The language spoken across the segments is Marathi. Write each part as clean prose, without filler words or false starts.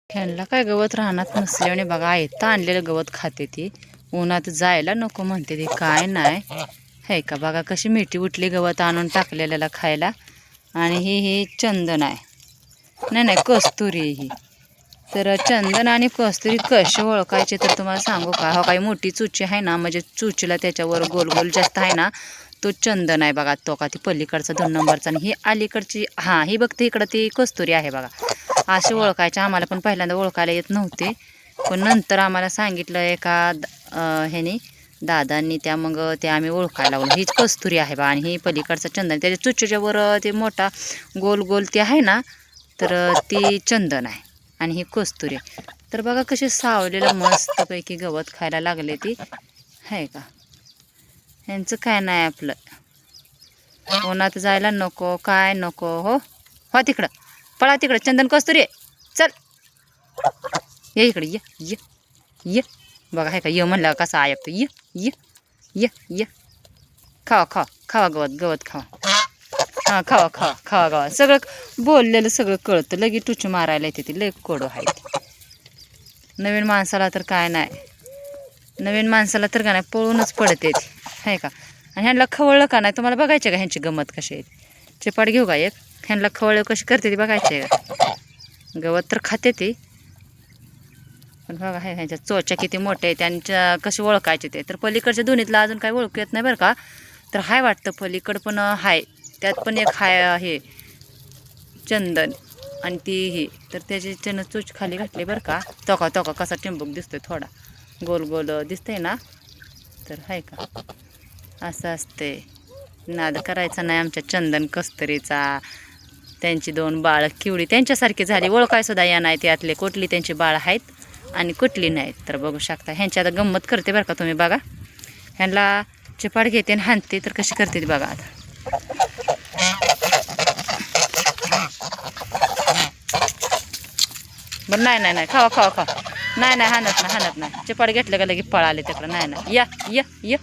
ह्यांना काय गवत राहणार नसल्याने बघा आयतं आणलेलं गवत खाते ती. उन्हात जायला नको म्हणते ती, काय नाही है का. बघा कशी मिठी उठली गवत आणून टाकलेल्याला खायला. आणि ही चंदन आहे, नाही कस्तुरी ही. तर चंदन आणि कस्तुरी कसे ओळखायचे तर तुम्हाला सांगू का. हो काही मोठी चुची आहे ना, म्हणजे चुचीला त्याच्यावर गोल गोल जास्त आहे ना, तो चंदन आहे बघा. तो का ती पलीकडचा 2 नंबरचा. आणि ही अलीकडची ही बघते इकडं ती कस्तुरी आहे बघा. असे ओळखायचे. आम्हाला पण पहिल्यांदा ओळखायला येत नव्हते, पण नंतर आम्हाला सांगितलं एका ह्यानी दादांनी, त्या मग ते आम्ही ओळखायला लागलो. हीच कस्तुरी आहे बा. आणि ही पलीकडचं चंदन, त्याच्या चुचीच्या वर ते मोठा गोल गोल ते आहे ना, तर ती चंदन आहे. आणि ही कस्तुरी. तर बघा कशी सावलेलं मस्तपैकी गवत खायला लागले ती, आहे का. ह्यांचं काय नाही आपलं. उन्हात जायला नको, काय नको. हो तिकडं पळा, तिकडं चंदन कस्तुरी चल ये इकडे, ये ये ये. बघा आहे का, ये म्हणलं कसा ऐकतो. ये ये ये ये. खावा खावा खावा गवत खावा. हां खावा खावा खावा गवत. सगळं बोललेलं सगळं कळतं. लगी टुची मारायला येते ती, लय कोडो आहे ती. नवीन माणसाला तर काय नाही, नवीन माणसाला तर काय नाही, पळूनच पडते ती, आहे का. आणि ह्यांना खवळलं का नाही तुम्हाला बघायचे का ह्यांची गंमत कशी आहे. चिपाट घेऊ का एक. ह्यांना खवळलं कशी करते ती बघायचे का. गवत तर खाते ती, पण बघा ह्यांच्या चोच्या किती मोठ्या आहेत. त्यांच्या कशी ओळखायचे ते. तर पलीकडच्या दोन्हीतला अजून काही ओळखू येत नाही बरं का. तर हाय वाटतं पलीकडं पण हाय, त्यात पण एक हाय हे चंदन. आणि ती ही तर त्याची त्यानं चोच खाली घातली बरं का. तोका कसा टिंबूक दिसतोय, थोडा गोल गोल दिसतंय ना. तर हाय का, असं असते. नाद करायचा नाही आमच्या चंदन कस्तुरीचा. त्यांची 2 बाळ किवडी त्यांच्यासारखी झाली, ओळखाय सुद्धा या नाही त्यातले कुठली त्यांची बाळ आहेत आणि कुठली नाहीत. तर बघू शकता ह्यांची आता गंमत करते बरं का तुम्ही. बघा ह्यांना चिपाड घेते आणि हाणते, तर कशी करते ती बघा आता. बरं नाही खावा खावा खावा. नाही हाणत नाही. चिपाड घेतलं का लगे पळाले तिकडं. नाही या या या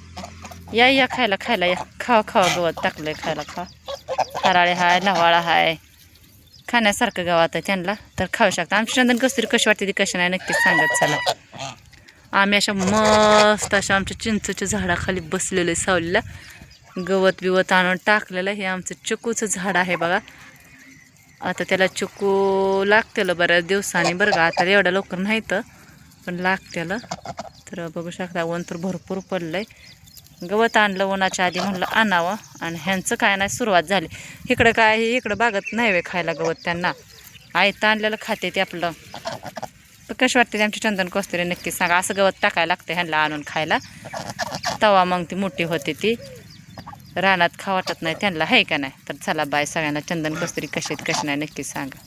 या या खायला या. खावा गवत टाकलंय खायला. हराळे हाय, लवाळा हाय, खाण्यासारखं गवत आहे त्यांना. तर खाऊ शकता. आमची चंदन कस्तुरी कशी वाटते ती कशी नाही नक्कीच सांगत चला. आम्ही अशा मस्त अशा आमच्या चिंचेच्या झाडाखाली बसलेलं सावलीला. गवत बिवत आणून टाकलेलं. हे आमचं चिकूचं झाड आहे बघा. आता त्याला चिकू लागतेलं बऱ्याच दिवसांनी बरं का. आता एवढ्या लवकर नाही तर पण लागतेलं. तर बघू शकता ऊन तर भरपूर पडलंय. गवत आणलं उन्हाच्या आधी, म्हणलं आणावं. आणि ह्यांचं काय नाही सुरुवात झाली. इकडं काय इकडं बागत नाही वे खायला गवत त्यांना. आयतं आणलेलं खाते ते आपलं. तर कशी वाटते आमची चंदन कस्तुरी नक्कीच सांगा. असं गवत टाकायला लागतं ह्यांना आणून खायला, तवा मग ती मोठी होते ती. रानात खा वाटत नाही त्यांना, आहे का नाही. तर चला बाय सगळ्यांना. चंदन कस्तुरी कशी नाही नक्कीच सांगा.